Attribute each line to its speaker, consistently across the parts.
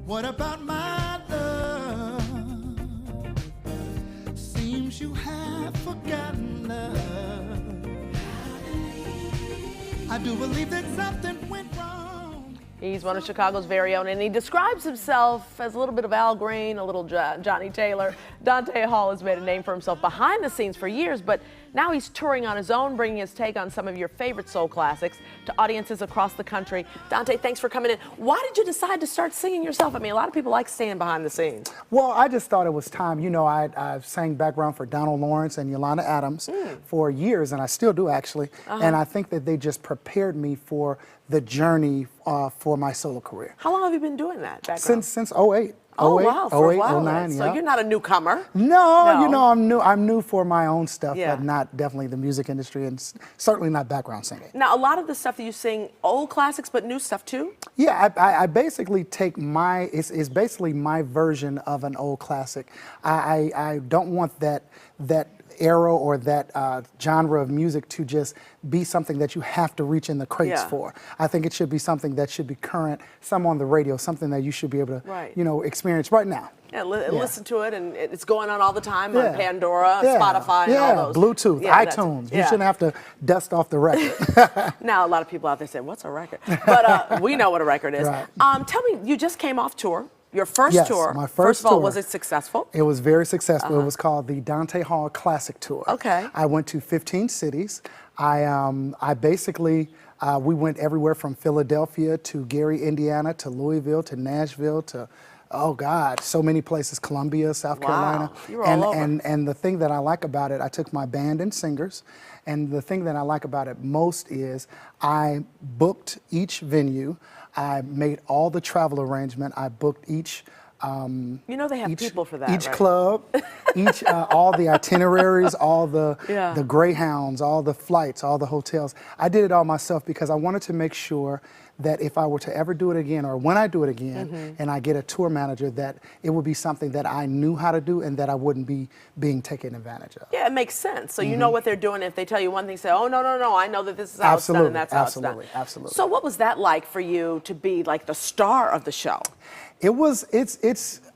Speaker 1: What about my love? Seems you have forgotten love. I do believe that something went wrong.
Speaker 2: He's one of Chicago's very own, and he describes himself as a little bit of Al Green, a little Johnny Taylor. Dante Hall has made a name for himself behind the scenes for years, but now he's touring on his own, bringing his take on some of your favorite soul classics to audiences across the country. Dante, thanks for coming in. Why did you decide to start singing yourself? I mean, a lot of people like staying behind the scenes.
Speaker 3: Well, I just thought it was time. You know, I sang background for Donald Lawrence and Yolanda Adams for years, and I still do, actually. And I think that they just prepared me for the journey for my solo career.
Speaker 2: How long have you been doing that background?
Speaker 3: Since 08.
Speaker 2: Oh, wow, for a while.
Speaker 3: 09,
Speaker 2: So
Speaker 3: yeah.
Speaker 2: you're not a newcomer.
Speaker 3: No, you know, I'm new for my own stuff,
Speaker 2: Yeah.
Speaker 3: but not definitely the music industry, and certainly not background singing.
Speaker 2: Now, a lot of the stuff that you sing, old classics, but new stuff too?
Speaker 3: Yeah, I basically take it's basically my version of an old classic. I don't want that era or that genre of music to just be something that you have to reach in the crates for. I think it should be something that should be current, some on the radio, something that you should be able to, you know, experience right now.
Speaker 2: Yeah, listen to it, and it's going on all the time on Pandora, Spotify, and all those.
Speaker 3: Bluetooth, iTunes. You shouldn't have to dust off the record.
Speaker 2: Now, a lot of people out there say, what's a record? But we know what a record is.
Speaker 3: Right.
Speaker 2: Tell me, you just came off tour. Your first tour.
Speaker 3: My first
Speaker 2: First of all,
Speaker 3: tour.
Speaker 2: was it successful?
Speaker 3: It was very successful. It was called the Dante Hall Classic Tour.
Speaker 2: Okay.
Speaker 3: I went to 15 cities. I basically, we went everywhere from Philadelphia to Gary, Indiana, to Louisville, to Nashville, to, oh God, so many places, Columbia, South Carolina.
Speaker 2: You were all over.
Speaker 3: And the thing that I like about it, I took my band and singers, and the thing that I like about it most is I booked each venue. I made all the travel arrangement. I booked each.
Speaker 2: You know they have people for that.
Speaker 3: Each
Speaker 2: right?
Speaker 3: club, all the itineraries, all the Greyhounds, all the flights, all the hotels. I did it all myself because I wanted to make sure that if I were to ever do it again, or when I do it again, and I get a tour manager, that it would be something that I knew how to do and that I wouldn't be being taken advantage of.
Speaker 2: Yeah, it makes sense. So you know what they're doing. If they tell you one thing, say, oh, no, I know that this is how it's done and that's how it's done.
Speaker 3: Absolutely.
Speaker 2: So what was that like for you to be like the star of the show?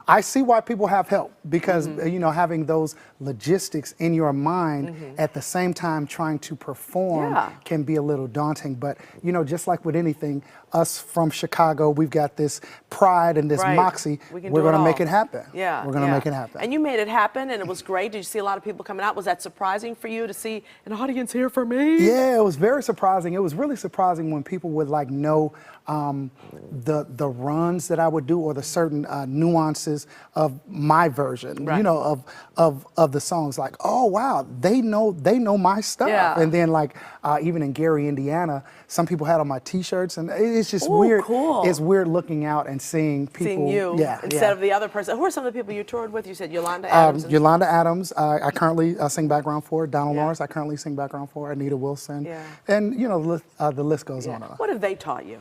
Speaker 3: I see why people have help because, you know, having those logistics in your mind at the same time trying to perform can be a little daunting. But, you know, just like with anything, us from Chicago, we've got this pride and this moxie. We're going to make it happen.
Speaker 2: Yeah.
Speaker 3: We're going to make it happen.
Speaker 2: And you made it happen, and it was great. Did you see a lot of people coming out? Was that surprising for you to see an audience here for me?
Speaker 3: Yeah, it was very surprising. It was really surprising when people would like know the runs that I would do or the certain nuances of my version, you know, of the songs. Like, oh wow, they know my stuff.
Speaker 2: Yeah.
Speaker 3: And then like even in Gary, Indiana, some people had on my T-shirts, and it's just weird.
Speaker 2: Cool.
Speaker 3: It's weird looking out and seeing people.
Speaker 2: Seeing you instead of the other person. Who are some of the people you toured with? You said Yolanda Adams.
Speaker 3: Yolanda Adams. I currently sing background for. Donald Lawrence. I currently sing background for. Anita Wilson. And you know the list goes on and on.
Speaker 2: What have they taught you?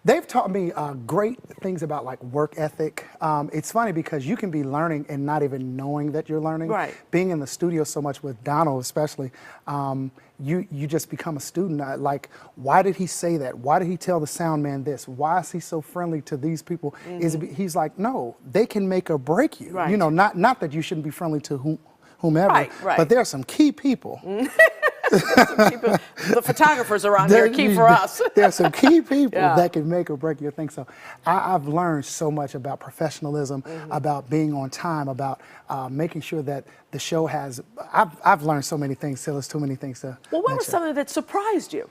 Speaker 3: They've taught me great things about like work ethic. It's funny because you can be learning and not even knowing that you're learning.
Speaker 2: Right.
Speaker 3: Being in the studio so much with Donald especially, you just become a student. Like, why did he say that? Why did he tell the sound man this? Why is he so friendly to these people? He's like, no, they can make or break you.
Speaker 2: Right.
Speaker 3: You know, not that you shouldn't be friendly to whomever, but there are some key people.
Speaker 2: The photographers around here are key for us.
Speaker 3: There are some key people that can make or break your thing. So I've learned so much about professionalism, about being on time, about making sure that the show has. I've learned so many things. Still, there's too many things to.
Speaker 2: Well, what was something that surprised you?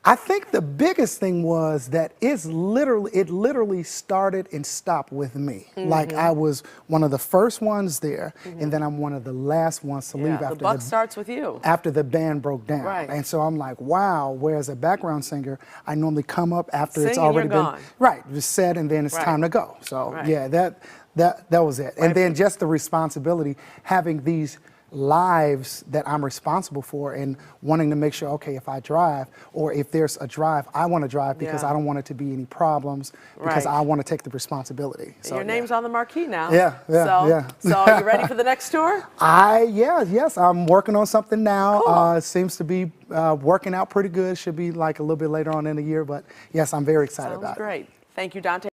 Speaker 3: I think the biggest thing was that it literally started and stopped with me. Like I was one of the first ones there, and then I'm one of the last ones to leave after
Speaker 2: the buck starts with you.
Speaker 3: After the band broke down.
Speaker 2: Right.
Speaker 3: And so I'm like, wow, whereas a background singer, I normally come up after
Speaker 2: Sing
Speaker 3: it's already
Speaker 2: and you're
Speaker 3: been
Speaker 2: gone.
Speaker 3: just said, and then it's time to go. So yeah, that was it.
Speaker 2: Right.
Speaker 3: And then just the responsibility, having these lives that I'm responsible for and wanting to make sure, okay, if I drive or if there's a drive, I want to drive because I don't want it to be any problems because I want to take the responsibility. So,
Speaker 2: your name's on the marquee now.
Speaker 3: So
Speaker 2: are you ready for the next tour?
Speaker 3: Yes, I'm working on something now. Cool. It seems to be working out pretty good. Should be like a little bit later on in the year, but yes, I'm very excited about it.
Speaker 2: Sounds great. Thank you, Dante.